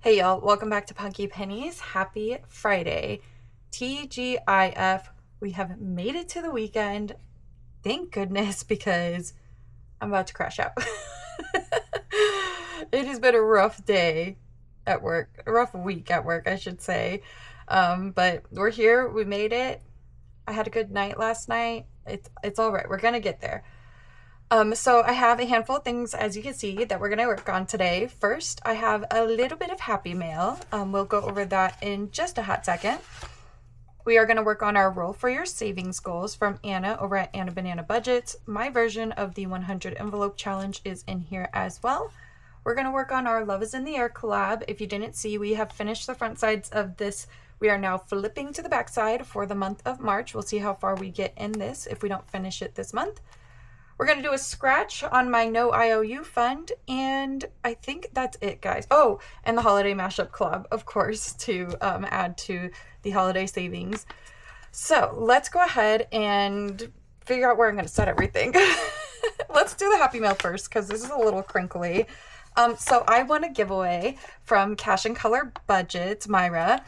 Hey y'all, welcome back to Punky Pennies. Happy Friday. TGIF, we have made it to the weekend. Thank goodness, because I'm about to crash out. It has been a rough day at work, a rough week at work, I should say. But we're here, we made it. I had a good night last night. It's all right. We're gonna get there. So I have a handful of things, as you can see, that we're going to work on today. First, I have a little bit of happy mail. We'll go over that in just a hot second. We are going to work on our roll for your savings goals from Anna over at Anna Banana Budgets. My version of the 100 envelope challenge is in here as well. We're going to work on our Love is in the Air collab. If you didn't see, we have finished the front sides of this. We are now flipping to the back side for the month of March. We'll see how far we get in this if we don't finish it this month. We're going to do a scratch on my No IOU Fund, and I think that's it, guys. Oh, and the Holiday Mashup Club, of course, to add to the holiday savings. So let's go ahead and figure out where I'm going to set everything. Let's do the Happy Mail first, because this is a little crinkly. So I won a giveaway from Cash and Color Budgets, Myra.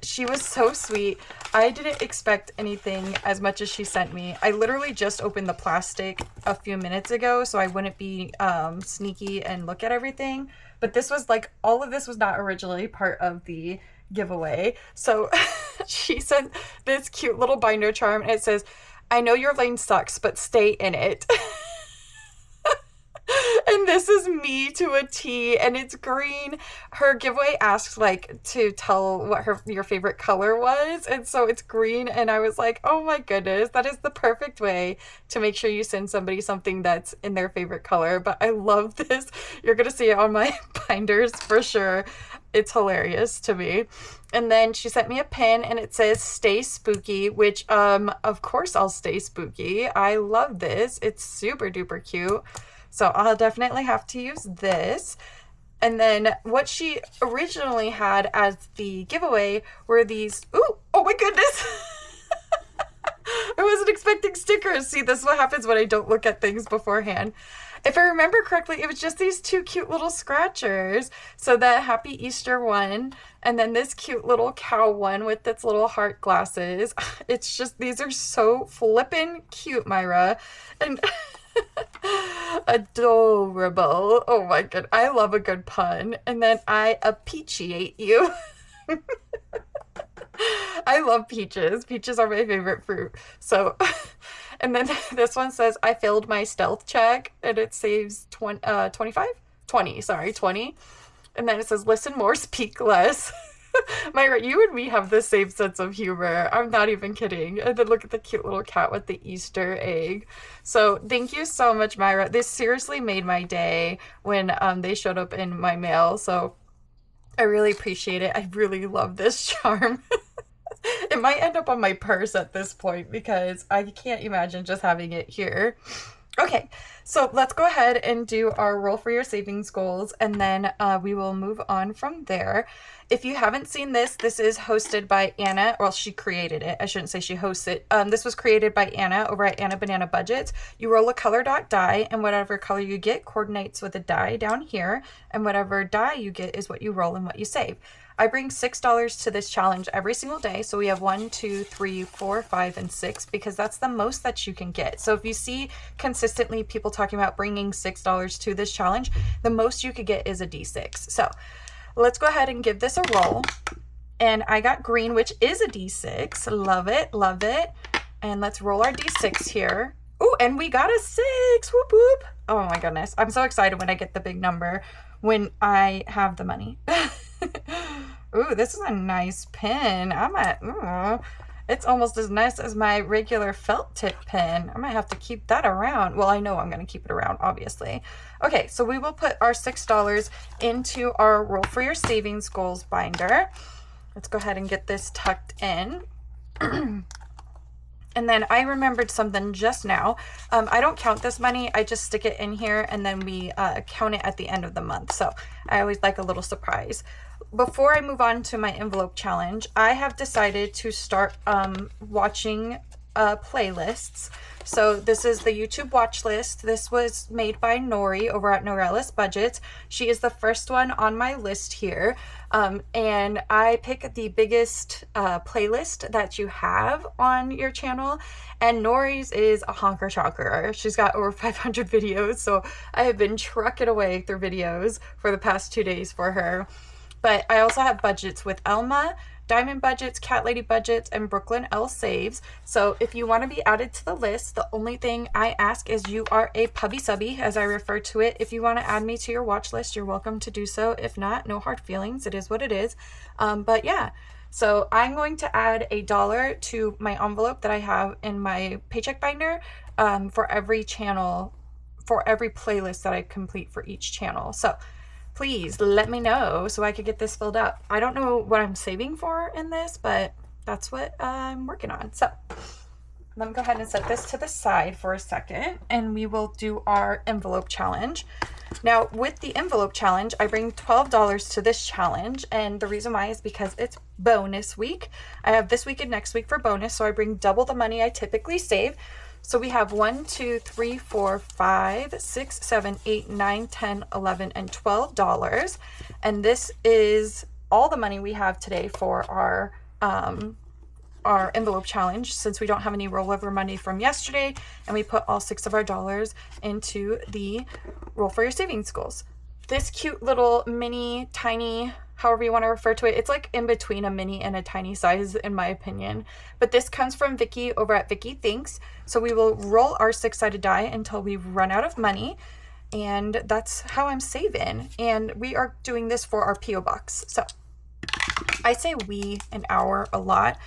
She was so sweet. I didn't expect anything as much as she sent me. I literally just opened the plastic a few minutes ago, so I wouldn't be sneaky and look at everything. But this was like, all of this was not originally part of the giveaway. So she sent this cute little binder charm, and it says, "I know your lane sucks, but stay in it." And this is me to a T, and it's green. Her giveaway asks like to tell what your favorite color was, and so it's green. And I was like, oh my goodness, that is the perfect way to make sure you send somebody something that's in their favorite color. But I love this. You're gonna see it on my binders for sure. It's hilarious to me. And then she sent me a pin, and it says "Stay Spooky," which of course I'll stay spooky. I love this. It's super duper cute. So I'll definitely have to use this. And then what she originally had as the giveaway were these, ooh, oh my goodness. I wasn't expecting stickers. See, this is what happens when I don't look at things beforehand. If I remember correctly, it was just these two cute little scratchers. So the Happy Easter one, and then this cute little cow one with its little heart glasses. It's just, these are so flippin' cute, Myra. And adorable. Oh my god, I love a good pun. And then I appreciate you. I love peaches. Peaches are my favorite fruit. So, and then this one says, "I failed my stealth check," and it saves 25? 20, sorry, 20. And then it says, "Listen more, speak less." Myra, you and me have the same sense of humor. I'm not even kidding. And then look at the cute little cat with the Easter egg. So thank you so much, Myra. This seriously made my day when they showed up in my mail. So I really appreciate it. I really love this charm. It might end up on my purse at this point because I can't imagine just having it here. Okay, so let's go ahead and do our roll for your savings goals, and then we will move on from there. If you haven't seen this, this is hosted by Anna. Well, she created it. I shouldn't say she hosts it. This was created by Anna over at Anna Banana Budgets. You roll a color dot die, and whatever color you get coordinates with a die down here, and whatever die you get is what you roll and what you save. I bring $6 to this challenge every single day. So we have 1, 2, 3, 4, 5, and 6, because that's the most that you can get. So if you see consistently people talking about bringing $6 to this challenge, the most you could get is a D6. So let's go ahead and give this a roll. And I got green, which is a D6. Love it, love it. And let's roll our D6 here. Oh, and we got a 6. Whoop, whoop. Oh my goodness. I'm so excited when I get the big number when I have the money. Ooh, this is a nice pin. It's almost as nice as my regular felt tip pin. I might have to keep that around. Well, I know I'm going to keep it around, obviously. Okay, so we will put our $6 into our roll for your savings goals binder. Let's go ahead and get this tucked in. And then I remembered something just now. I don't count this money. I just stick it in here, and then we count it at the end of the month. So I always like a little surprise. Before I move on to my envelope challenge, I have decided to start watching playlists. So this is the YouTube watch list. This was made by Nori over at Norella's Budgets. She is the first one on my list here. And I pick the biggest playlist that you have on your channel. And Nori's is a honker chonker. She's got over 500 videos. So I have been trucking away through videos for the past 2 days for her. But I also have budgets with Elma, Diamond Budgets, Cat Lady Budgets, and Brooklyn L Saves. So if you want to be added to the list, the only thing I ask is you are a pubby subby, as I refer to it. If you want to add me to your watch list, you're welcome to do so. If not, no hard feelings. It is what it is. But yeah, so I'm going to add $1 to my envelope that I have in my paycheck binder for every channel, for every playlist that I complete for each channel. So please let me know so I could get this filled up. I don't know what I'm saving for in this, but that's what I'm working on. So let me go ahead and set this to the side for a second, and we will do our envelope challenge. Now, with the envelope challenge, I bring $12 to this challenge, and the reason why is because it's bonus week. I have this week and next week for bonus, so I bring double the money I typically save. So we have 1, 2, 3, 4, 5, 6, 7, 8, 9, 10, 11, and $12. And this is all the money we have today for our envelope challenge, since we don't have any rollover money from yesterday, and we put all 6 of our dollars into the Roll for Your Savings goals. This cute little mini, tiny, however you want to refer to it, it's like in between a mini and a tiny size in my opinion. But this comes from Vicky over at Vicky Thinks. So we will roll our 6-sided die until we run out of money, and that's how I'm saving. And we are doing this for our PO box. So I say we and our a lot.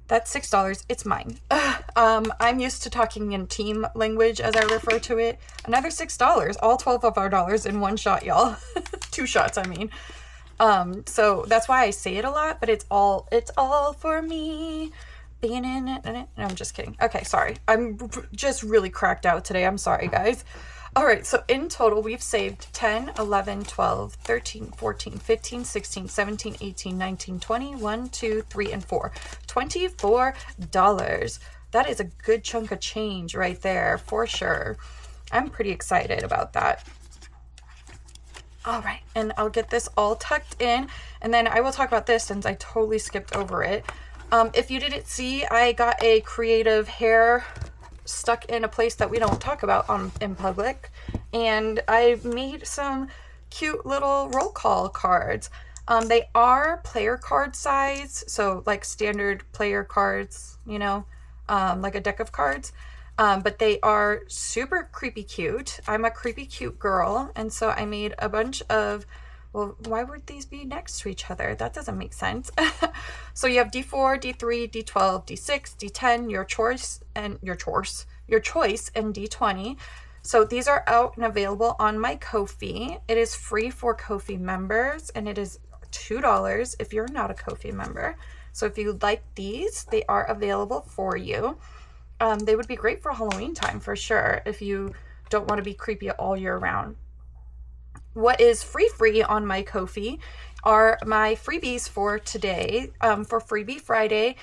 That's $6. It's mine. I'm used to talking in team language, as I refer to it. Another $6. All 12 of our dollars in one shot, y'all. 2 shots, I mean. So that's why I say it a lot, but it's all for me. Being in it. No, I'm just kidding. Okay, sorry. I'm just really cracked out today. I'm sorry, guys. All right, so in total, we've saved 10, 11, 12, 13, 14, 15, 16, 17, 18, 19, 20, 1, 2, 3, and 4. $24. That is a good chunk of change right there, for sure. I'm pretty excited about that. All right, and I'll get this all tucked in, and then I will talk about this since I totally skipped over it. If you didn't see, I got a creative hair stuck in a place that we don't talk about in public, and I made some cute little roll call cards. They are player card size, so like standard player cards, you know, like a deck of cards. But they are super creepy cute. I'm a creepy cute girl, and so I made a bunch of, well, why would these be next to each other? That doesn't make sense. So you have D4, D3, D12, D6, D10, your choice, and D20. So these are out and available on my Ko-fi. It is free for Ko-fi members, and it is $2 if you're not a Ko-fi member. So if you like these, they are available for you. They would be great for Halloween time for sure if you don't want to be creepy all year round. What is free on my Ko-fi are my freebies for today. For Freebie Friday,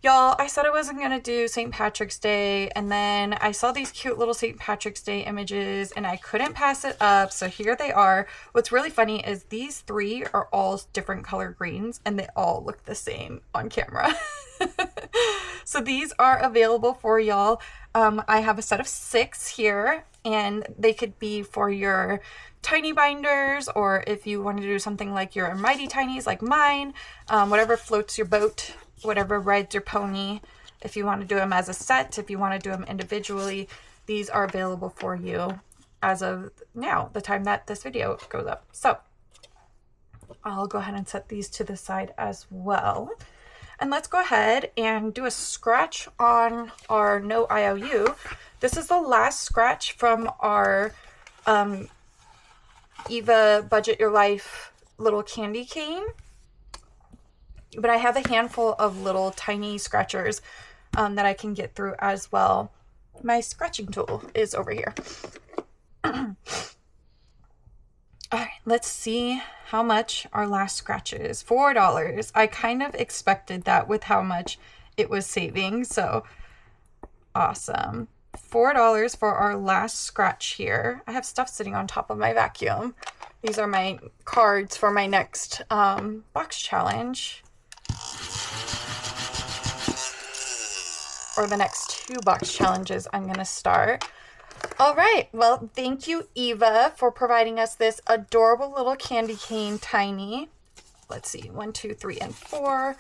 y'all, I said I wasn't going to do St. Patrick's Day, and then I saw these cute little St. Patrick's Day images, and I couldn't pass it up, so here they are. What's really funny is these 3 are all different color greens, and they all look the same on camera. So these are available for y'all. I have a set of 6 here, and they could be for your tiny binders, or if you want to do something like your mighty tinies like mine, whatever floats your boat, whatever rides your pony. If you want to do them as a set, if you want to do them individually, these are available for you as of now, the time that this video goes up. So I'll go ahead and set these to the side as well. And let's go ahead and do a scratch on our No IOU. This is the last scratch from our Eva Budget Your Life little candy cane. But I have a handful of little tiny scratchers that I can get through as well. My scratching tool is over here. All right, let's see how much our last scratch is. $4. I kind of expected that with how much it was saving. So Awesome. $4 for our last scratch here. I have stuff sitting on top of my vacuum. These are my cards for my next box challenge. Or the next 2 box challenges I'm going to start. All right. Well, thank you, Eva, for providing us this adorable little candy cane tiny. Let's see. 1, 2, 3, and 4.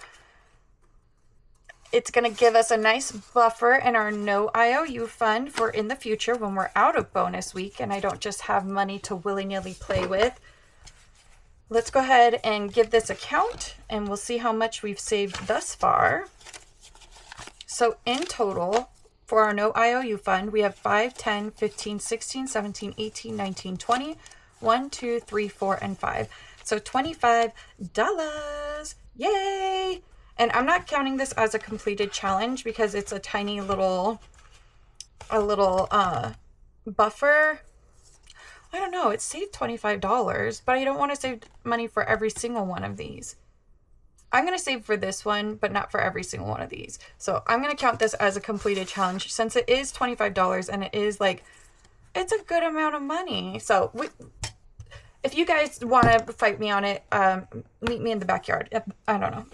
It's going to give us a nice buffer in our no IOU fund for in the future when we're out of bonus week and I don't just have money to willy-nilly play with. Let's go ahead and give this a count and we'll see how much we've saved thus far. So in total, for our no IOU fund, we have 5, 10, 15, 16, 17, 18, 19, 20, 1, 2, 3, 4, and 5. So $25. Yay! And I'm not counting this as a completed challenge because it's a tiny little, buffer. I don't know, it saved $25, but I don't want to save money for every single one of these. I'm going to save for this one, but not for every single one of these. So I'm going to count this as a completed challenge since it is $25 and it is like, it's a good amount of money. So if you guys want to fight me on it, meet me in the backyard. I don't know.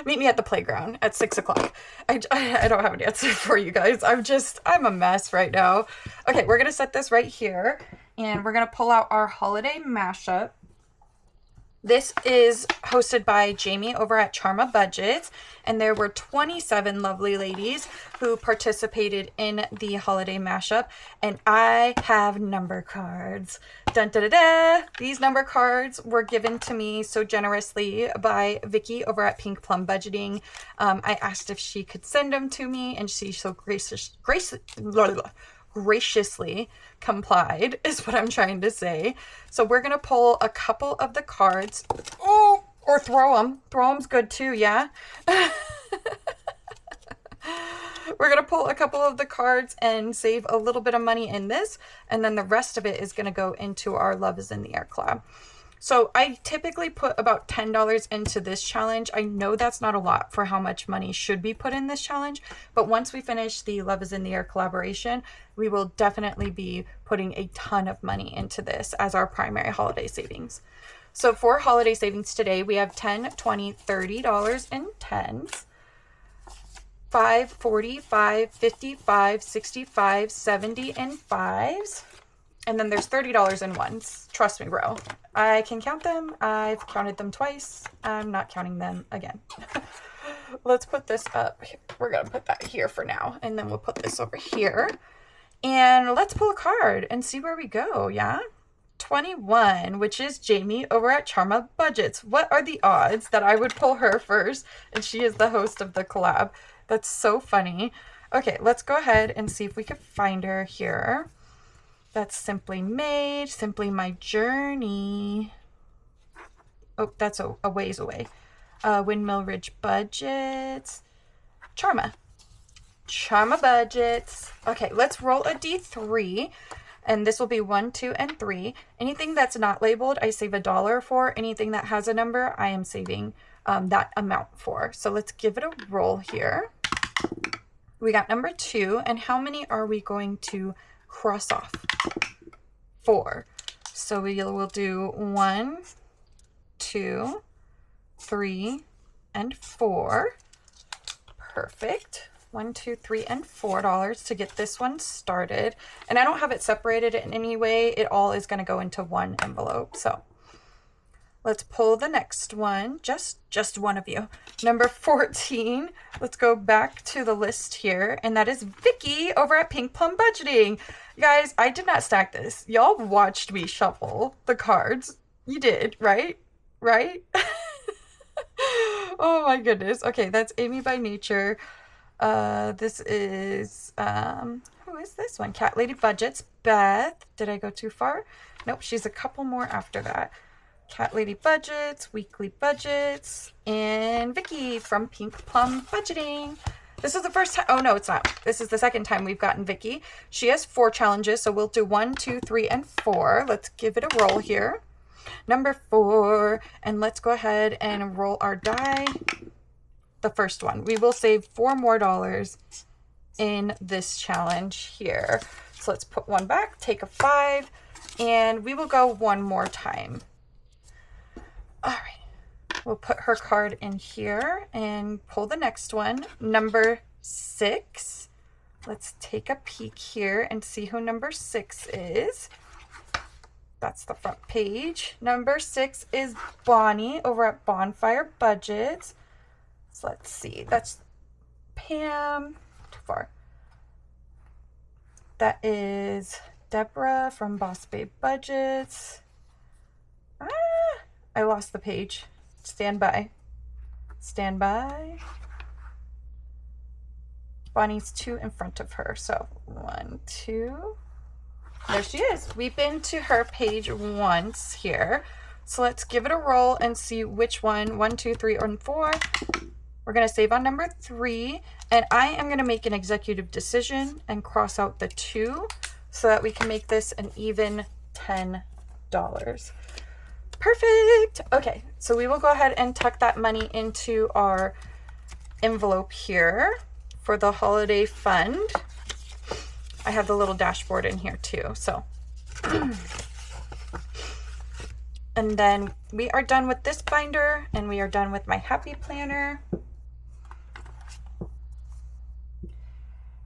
Meet me at the playground at 6 o'clock. I don't have an answer for you guys. I'm a mess right now. Okay, we're going to set this right here. And we're going to pull out our holiday mashup. This is hosted by Jamie over at Charma Budgets, and there were 27 lovely ladies who participated in the holiday mashup, and I have number cards. Dun, da, da, da. These number cards were given to me so generously by Vicky over at Pink Plum Budgeting. I asked if she could send them to me, and she so graciously complied is what I'm trying to say. So we're gonna pull a couple of the cards. Oh, or throw them. Throw them's good too, yeah. We're gonna pull a couple of the cards and save a little bit of money in this, and then the rest of it is gonna go into our Love is in the Air collab. So I typically put about $10 into this challenge. I know that's not a lot for how much money should be put in this challenge, but once we finish the Love is in the Air collaboration, we will definitely be putting a ton of money into this as our primary holiday savings. So for holiday savings today, we have $10, $20, $30 in tens, $5, $40, $5, $50, $5, $65, $70 in fives. And then there's $30 in ones. Trust me, bro. I can count them. I've counted them twice. I'm not counting them again. Let's put this up. We're going to put that here for now. And then we'll put this over here. And let's pull a card and see where we go, yeah? 21, which is Jamie over at Charma Budgets. What are the odds that I would pull her first? And she is the host of the collab. That's so funny. Okay, let's go ahead and see if we can find her here. That's Simply Made, Simply My Journey. Oh, that's a ways away. Windmill Ridge Budgets. Charma Budgets. Okay, let's roll a D3. And this will be 1, 2, and 3. Anything that's not labeled, I save $1 for. Anything that has a number, I am saving that amount for. So let's give it a roll here. We got number 2. And how many are we going to cross off? 4. So we will do 1, 2, 3, and 4. Perfect. 1, 2, 3, and $4 to get this one started. And I don't have it separated in any way. It all is going to go into one envelope. So let's pull the next one. Just one of you. Number 14. Let's go back to the list here. And that is Vicky over at Pink Plum Budgeting. Guys, I did not stack this. Y'all watched me shuffle the cards. You did, right? Right? Oh my goodness. Okay, that's Amy by Nature. This is, who is this one? Cat Lady Budgets. Beth. Did I go too far? Nope, she's a couple more after that. Cat Lady Budgets, Weekly Budgets, and Vicky from Pink Plum Budgeting. This is the first time. Oh, no, it's not. This is the second time we've gotten Vicky. She has 4 challenges, so we'll do 1, 2, 3, and 4. Let's give it a roll here. Number 4. And let's go ahead and roll our die. the first one. We will save $4 more in this challenge here. So let's put one back, take a 5, and we will go one more time. All right, we'll put her card in here and pull the next one, number 6. Let's take a peek here and see who number 6 is. That's the front page. Number 6 is Bonnie over at Bonfire Budgets. So let's see, that's Pam, too far. That is Deborah from Boss Babe Budgets. I lost the page. Stand by. Stand by. Bonnie's 2 in front of her. So 1, 2. There she is. We've been to her page once here. So let's give it a roll and see which one. 1, 2, 3, or 4. We're going to save on number 3. And I am going to make an executive decision and cross out the 2 so that we can make this an even $10. Perfect. Okay, so we will go ahead and tuck that money into our envelope here for the holiday fund. I have the little dashboard in here too, so. And then we are done with this binder and we are done with my happy planner.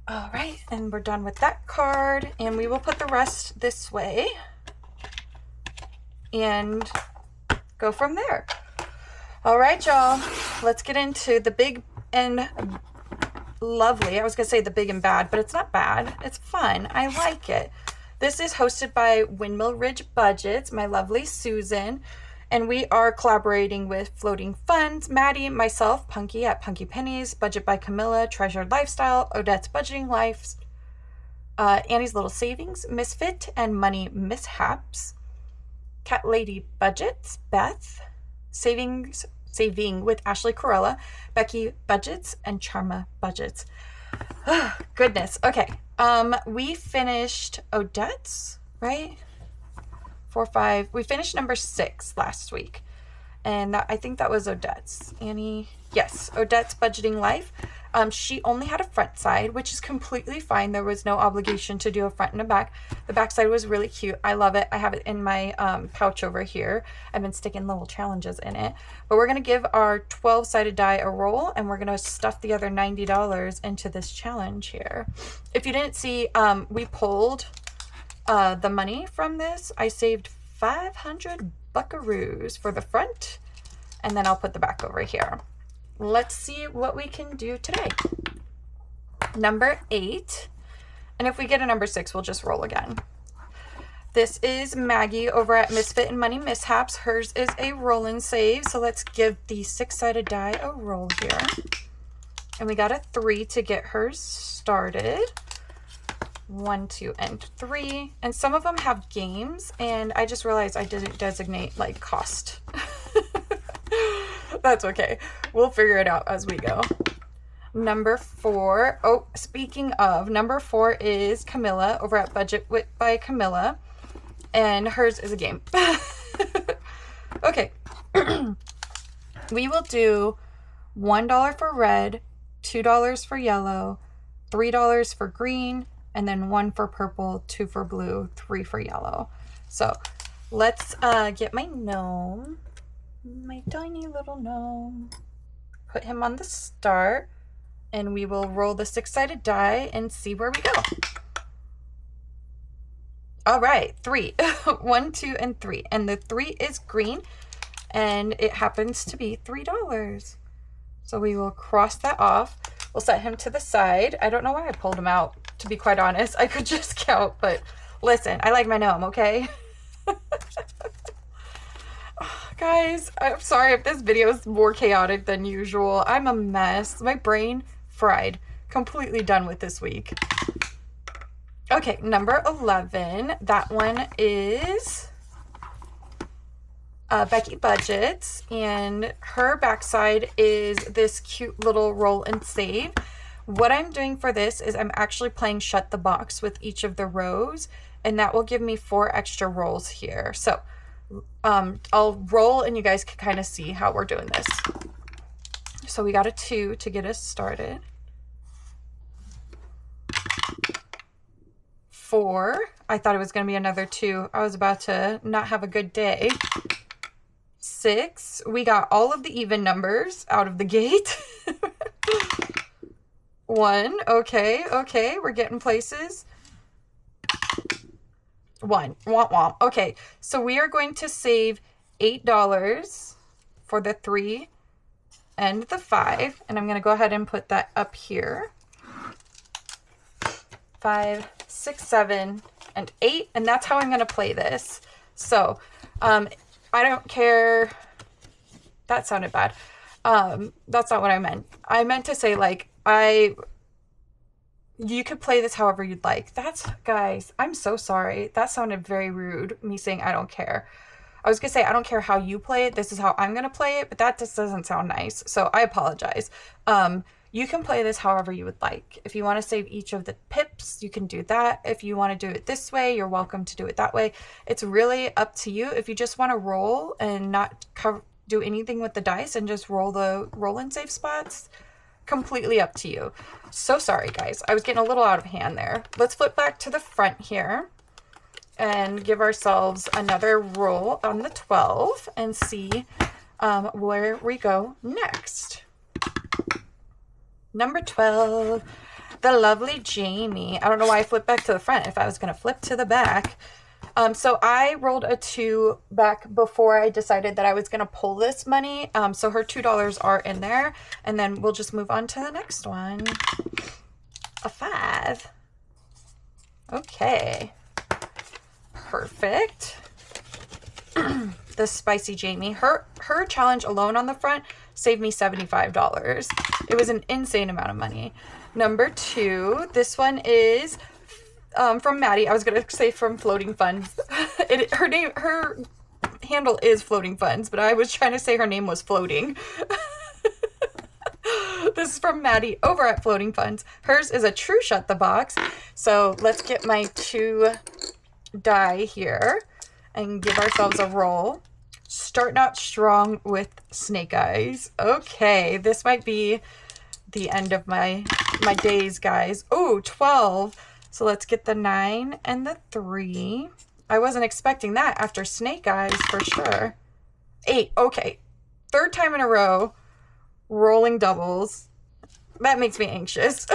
All right, and we're done with that card and we will put the rest this way and go from there. All right, y'all, let's get into the big and lovely. I was gonna say the big and bad, but it's not bad. It's fun. I like it. This is hosted by Windmill Ridge Budgets, my lovely Susan, and we are collaborating with Floating Funds, Maddie, myself, Punky at Punky Pennies, Budget by Camilla, Treasured Lifestyle, Odette's Budgeting Life, Annie's Little Savings, Misfit, and Money Mishaps, Cat Lady Budgets, Beth, Saving with Ashley Corella, Becky Budgets, and Charma Budgets. Goodness. Okay. We finished Odette's, right? 4, 5. We finished number 6 last week. And I think that was Odette's. Annie. Yes. Odette's Budgeting Life. She only had a front side, which is completely fine. There was no obligation to do a front and a back. The back side was really cute. I love it. I have it in my pouch over here. I've been sticking little challenges in it. But we're going to give our 12-sided die a roll, and we're going to stuff the other $90 into this challenge here. If you didn't see, we pulled the money from this. I saved 500 buckaroos for the front, and then I'll put the back over here. Let's see what we can do today. Number 8. And if we get a number 6, we'll just roll again. This is Maggie over at Misfit and Money Mishaps. Hers is a roll and save. So let's give the 6-sided die a roll here. And we got a 3 to get hers started. 1, 2, and 3. And some of them have games. And I just realized I didn't designate like cost. That's okay. We'll figure it out as we go. Number 4. Oh, speaking of, number 4 is Camilla over at Budget by Camilla. And hers is a game. Okay. We will do $1 for red, $2 for yellow, $3 for green, and then 1 for purple, 2 for blue, 3 for yellow. So let's get my gnome. My tiny little gnome. Put him on the start, and we will roll the 6-sided die and see where we go. All right, 3. 1, 2, and 3. And the 3 is green, and it happens to be $3. So we will cross that off. We'll set him to the side. I don't know why I pulled him out, to be quite honest. I could just count, but listen, I like my gnome, okay? Guys, I'm sorry if this video is more chaotic than usual. I'm a mess. My brain fried. Completely done with this week. Okay, number 11. That one is Becky Budgets. And her backside is this cute little roll and save. What I'm doing for this is I'm actually playing Shut the Box with each of the rows. And that will give me 4 extra rolls here. So I'll roll and you guys can kind of see how we're doing this. So we got a 2 to get us started. 4. I thought it was going to be another 2. I was about to not have a good day. 6. We got all of the even numbers out of the gate. 1. Okay, okay, we're getting places. 1. Womp womp. Okay, so we are going to save $8 for the 3 and the 5. And I'm going to go ahead and put that up here. 5, 6, 7, and 8. And that's how I'm going to play this. So, I don't care. That sounded bad. That's not what I meant. I meant to say, like, you could play this however you'd like. Guys, I'm so sorry. That sounded very rude, me saying I don't care. I was going to say, I don't care how you play it. This is how I'm going to play it, but that just doesn't sound nice. So I apologize. You can play this however you would like. If you want to save each of the pips, you can do that. If you want to do it this way, you're welcome to do it that way. It's really up to you. If you just want to roll and not do anything with the dice and just roll the roll and save spots, completely up to you. So sorry, guys. I was getting a little out of hand there. Let's flip back to the front here and give ourselves another roll on the 12 and see where we go next. Number 12, the lovely Jamie. I don't know why I flipped back to the front if I was going to flip to the back. So I rolled a 2 back before I decided that I was going to pull this money. So her $2 are in there. And then we'll just move on to the next one. A 5. Okay. Perfect. The spicy Jamie. Her challenge alone on the front saved me $75. It was an insane amount of money. Number 2. This one is from Maddie. I was gonna say from Floating Funds. Her handle is Floating Funds, but I was trying to say her name was Floating. This is from Maddie over at Floating Funds. Hers is a true shut the box. So let's get my 2 die here and give ourselves a roll. Starting out strong with snake eyes. Okay, this might be the end of my days, guys. Oh, 12. So let's get the 9 and the 3. I wasn't expecting that after snake eyes for sure. 8. Okay. 3rd time in a row, rolling doubles. That makes me anxious.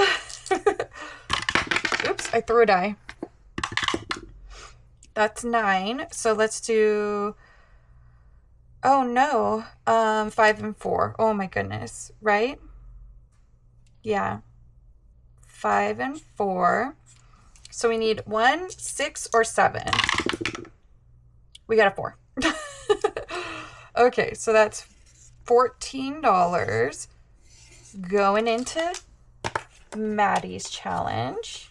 Oops, I threw a die. That's 9. So let's do... Oh no, 5 and 4. Oh my goodness, right? Yeah. 5 and 4. So we need 1, 6, or 7. We got a 4. Okay, so that's $14 going into Maddie's challenge.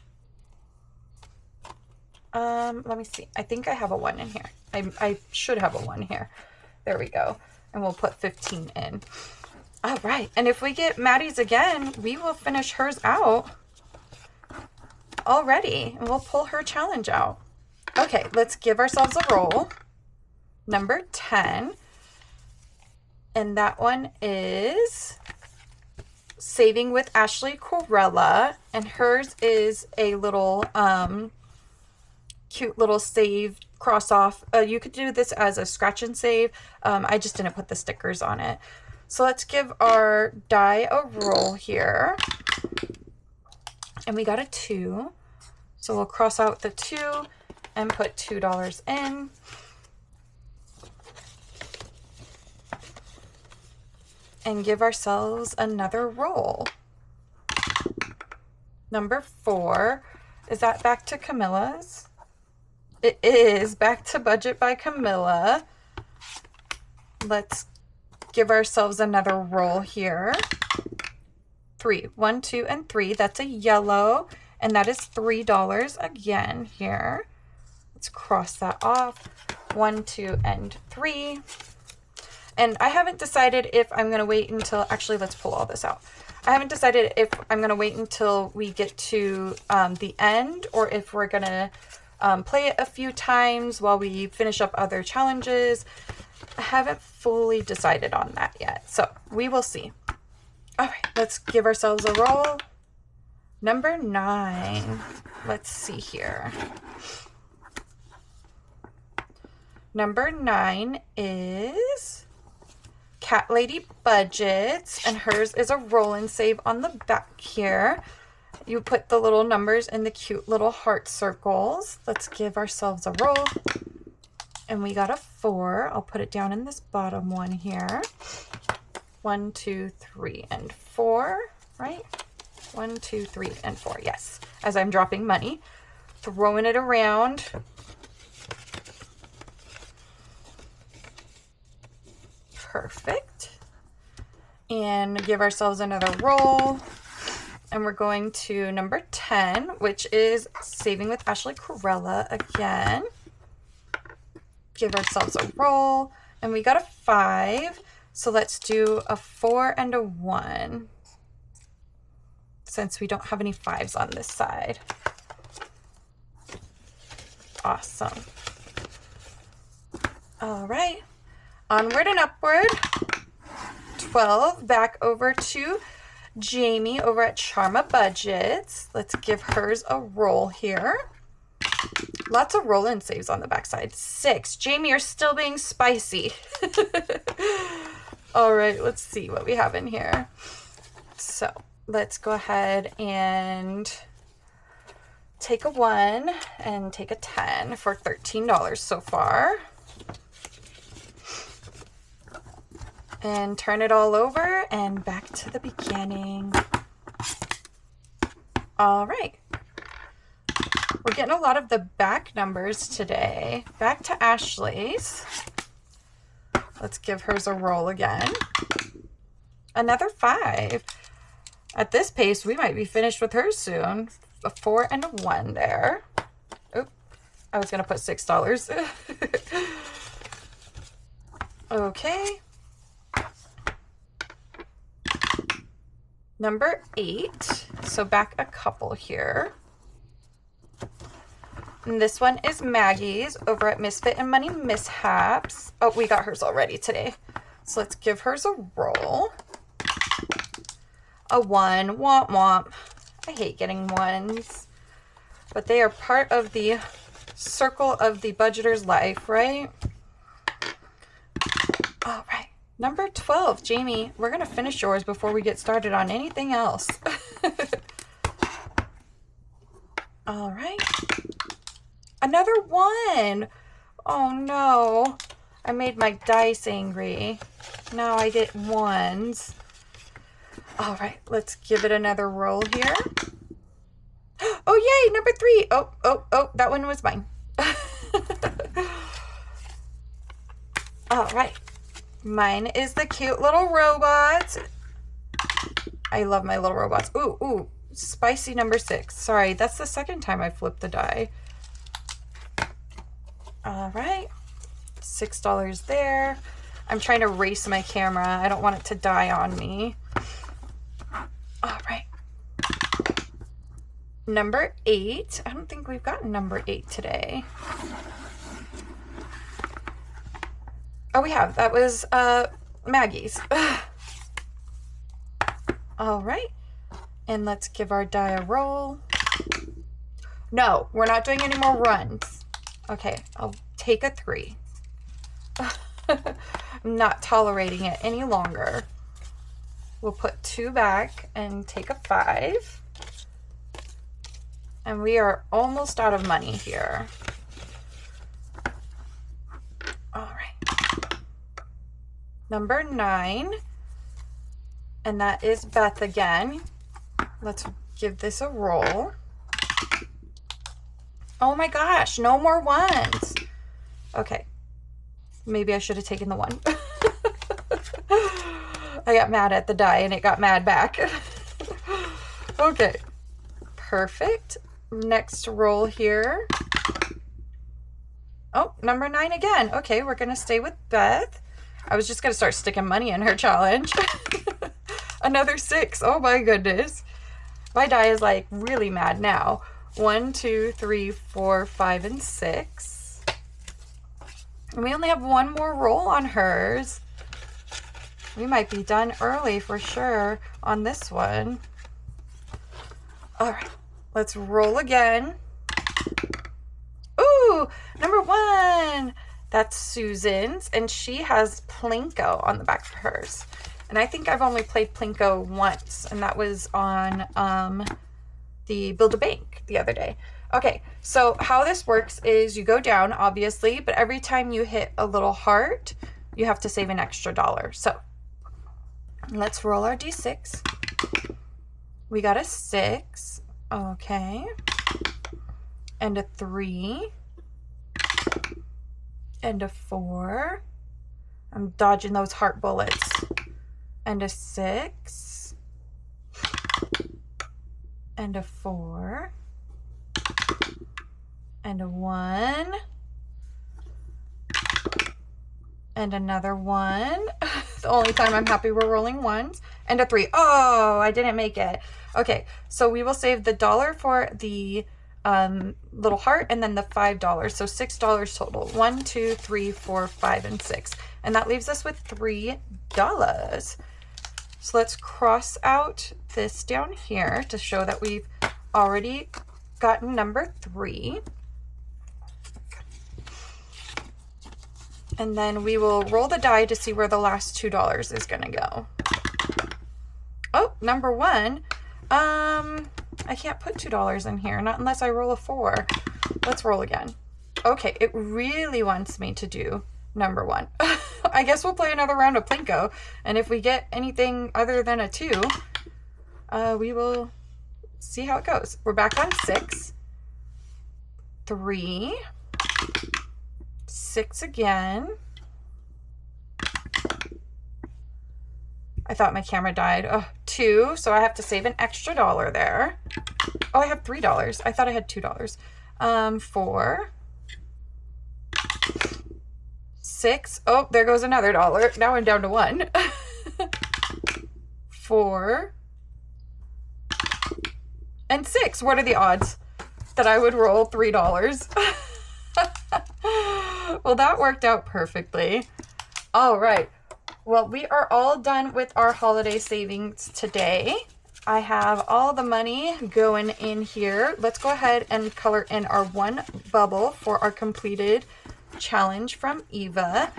Let me see. I think I have a 1 in here. I should have a 1 here. There we go. And we'll put 15 in. All right. And if we get Maddie's again, we will finish hers out already. And we'll pull her challenge out. Okay, let's give ourselves a roll. Number 10. And that one is Saving with Ashley Corella. And hers is a little cute little save cross off. You could do this as a scratch and save. I just didn't put the stickers on it. So let's give our die a roll here. And we got a 2. So we'll cross out the 2 and put $2 in. And give ourselves another roll. Number 4. Is that back to Camilla's? It is back to Budget by Camilla. Let's give ourselves another roll here. 3. 1, 2, and 3. That's a yellow. And that is $3 again here. Let's cross that off. 1, 2, and 3. And I haven't decided if I'm going to wait until... Actually, let's pull all this out. I haven't decided if I'm going to wait until we get to the end or if we're going to play it a few times while we finish up other challenges. I haven't fully decided on that yet. So we will see. All right, let's give ourselves a roll. Number 9. Let's see here. Number 9 is Cat Lady Budgets, and hers is a roll and save on the back here. You put the little numbers in the cute little heart circles. Let's give ourselves a roll. And we got a 4. I'll put it down in this bottom one here. 1, 2, 3, and 4, right? 1, 2, 3, and 4. Yes. As I'm dropping money, throwing it around. Perfect. And give ourselves another roll. And we're going to number 10, which is Saving with Ashley Corella again. Give ourselves a roll. And we got a 5. So let's do a 4 and a 1. Since we don't have any 5s on this side. Awesome. All right. Onward and upward. 12. Back over to Jamie over at Charma Budgets. Let's give hers a roll here. Lots of roll and saves on the backside. 6. Jamie, you're still being spicy. All right, let's see what we have in here. So let's go ahead and take a 1 and take a 10 for $13 so far. And turn it all over and back to the beginning. All right. We're getting a lot of the back numbers today. Back to Ashley's. Let's give hers a roll again. Another 5. At this pace, we might be finished with hers soon. A 4 and a 1 there. Oh, I was going to put $6. Okay. Number 8. So back a couple here. And this one is Maggie's over at Misfit and Money Mishaps. Oh, we got hers already today. So let's give hers a roll. A 1. Womp womp. I hate getting 1s. But they are part of the circle of the budgeter's life, right? All right. Number 12, Jamie, we're going to finish yours before we get started on anything else. All right. Another 1. Oh, no. I made my dice angry. Now I get 1s. All right, let's give it another roll here. Oh, yay, number 3. Oh, that one was mine. All right. Mine is the cute little robot. I love my little robots. Ooh, spicy number 6. Sorry, that's the second time I flipped the die. All right, $6 there. I'm trying to race my camera. I don't want it to die on me. All right. Number 8. I don't think we've gotten number 8 today. Oh, we have. That was Maggie's. All right. And let's give our die a roll. No, we're not doing any more runs. Okay, I'll take a 3. I'm not tolerating it any longer. We'll put 2 back and take a 5. And we are almost out of money here. All right. Number 9. And that is Beth again. Let's give this a roll. Oh my gosh, no more 1s. Okay. Maybe I should have taken the 1. I got mad at the die and it got mad back. Okay. Perfect. Next roll here. Oh, number 9 again. Okay, we're going to stay with Beth. I was just going to start sticking money in her challenge. Another 6. Oh my goodness. My die is like really mad now. 1, 2, 3, 4, 5, and 6. And we only have 1 more roll on hers. We might be done early for sure on this one. All right, let's roll again. Ooh, number 1. That's Susan's, and she has Plinko on the back of hers. And I think I've only played Plinko once, and that was on the Build-A-Bank the other day. Okay, so how this works is you go down, obviously, but every time you hit a little heart, you have to save an extra $1. So let's roll our D6. We got a 6. Okay. And a 3. And a 4. I'm dodging those heart bullets. And a 6. And a 4. And a 1. And another 1. The only time I'm happy we're rolling 1s. And a 3. Oh, I didn't make it. Okay, so we will save the $1 for the little heart and then the $5. So $6 total. 1, 2, 3, 4, 5, and 6. And that leaves us with $3. So let's cross out this down here to show that we've already gotten number 3. And then we will roll the die to see where the last $2 is going to go. Oh, number 1. I can't put $2 in here, not unless I roll a 4. Let's roll again. Okay, it really wants me to do number 1. I guess we'll play another round of Plinko, and if we get anything other than a 2, we will see how it goes. We're back on 6. 3. 6 again. I thought my camera died. Oh, 2, so I have to save an extra $1 there. Oh, I have $3. I thought I had $2. 4. 6. Oh, there goes another $1. Now I'm down to 1. 4. And 6. What are the odds that I would roll $3? Well, that worked out perfectly. All right. Well, we are all done with our holiday savings today. I have all the money going in here. Let's go ahead and color in our 1 bubble for our completed challenge from Eva.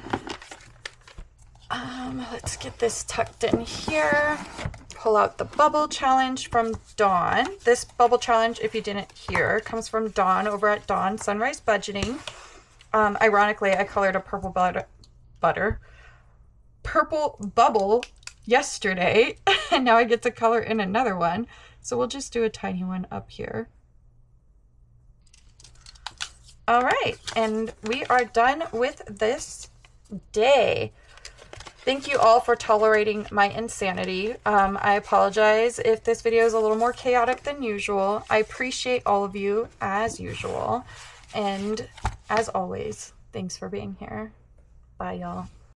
Let's get this tucked in here. Pull out the bubble challenge from Dawn. This bubble challenge, if you didn't hear, comes from Dawn over at Dawn Sunrise Budgeting. Ironically, I colored a purple bubble yesterday, and now I get to color in another one. So we'll just do a tiny one up here. All right, and we are done with this day. Thank you all for tolerating my insanity. I apologize if this video is a little more chaotic than usual. I appreciate all of you as usual. And as always, thanks for being here. Bye, y'all.